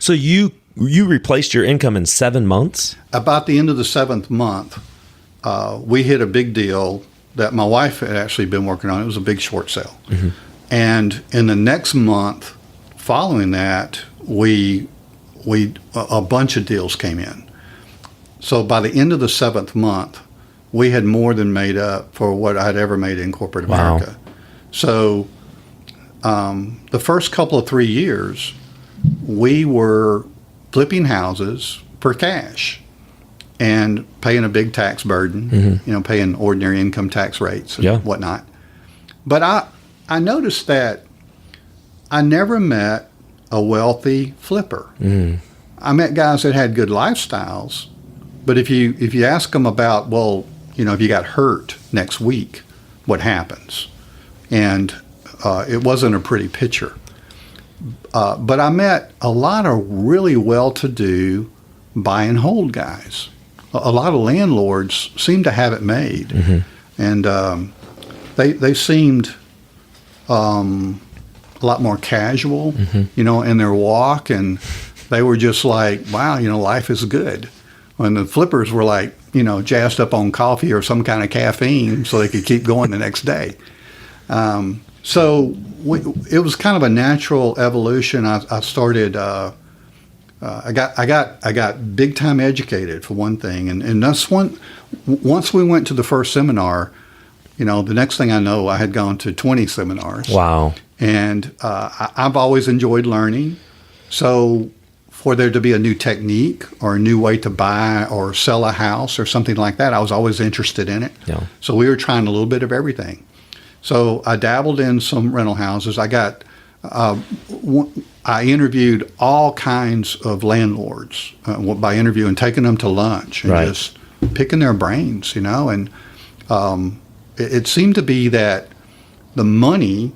So you replaced your income in 7 months? About the end of the 7th month, we hit a big deal that my wife had actually been working on. It was a big short sale. Mm-hmm. And in the next month following that, a bunch of deals came in. So by the end of the 7th month, we had more than made up for what I'd ever made in corporate America. Wow. So the first couple of 3 years, we were flipping houses for cash and paying a big tax burden, mm-hmm. Paying ordinary income tax rates and whatnot. But I noticed that I never met a wealthy flipper. Mm. I met guys that had good lifestyles, but if you ask them about, well, if you got hurt next week, what happens? And it wasn't a pretty picture. But I met a lot of really well-to-do buy and hold guys. A lot of landlords seemed to have it made. Mm-hmm. And they seemed a lot more casual, mm-hmm. In their walk. And they were just like, wow, life is good. And the flippers were like, jazzed up on coffee or some kind of caffeine so they could keep going the next day. So it was kind of a natural evolution. I started. I got big time educated for one thing, and that's once we went to the first seminar, the next thing I know, I had gone to 20 seminars. Wow! And I've always enjoyed learning. So for there to be a new technique or a new way to buy or sell a house or something like that, I was always interested in it. Yeah. So we were trying a little bit of everything. So I dabbled in some rental houses. I interviewed all kinds of landlords by interviewing, taking them to lunch and just picking their brains, And it seemed to be that the money,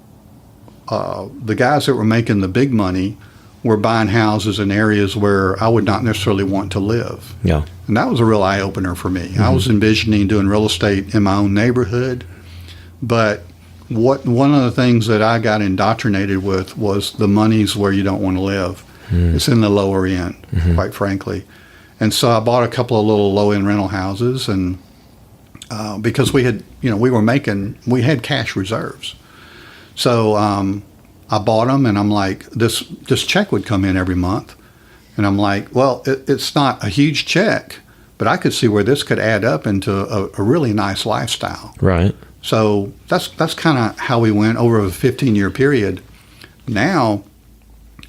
the guys that were making the big money were buying houses in areas where I would not necessarily want to live. Yeah. And that was a real eye-opener for me. Mm-hmm. I was envisioning doing real estate in my own neighborhood, but one of the things that I got indoctrinated with was the money's where you don't want to live. Mm. It's in the lower end, mm-hmm. quite frankly. And so I bought a couple of little low-end rental houses, and because we had, we had cash reserves. So I bought them, and I'm like, this check would come in every month. And I'm like, well, it's not a huge check, but I could see where this could add up into a really nice lifestyle. Right. So that's kind of how we went over a 15-year period. Now,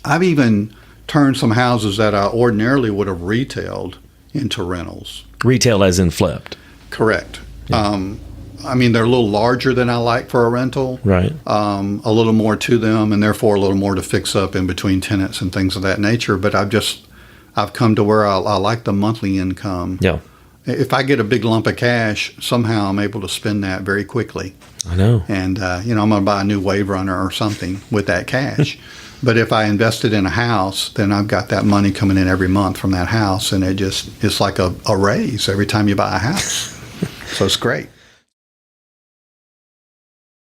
I've even turned some houses that I ordinarily would have retailed into rentals. Retail as in flipped? Correct. Yeah. They're a little larger than I like for a rental. Right. A little more to them, and therefore a little more to fix up in between tenants and things of that nature. But I've come to where I like the monthly income. Yeah. If I get a big lump of cash, somehow I'm able to spend that very quickly. I know. And, I'm going to buy a new Wave Runner or something with that cash. But if I invest it in a house, then I've got that money coming in every month from that house. And it's like a raise every time you buy a house. So it's great.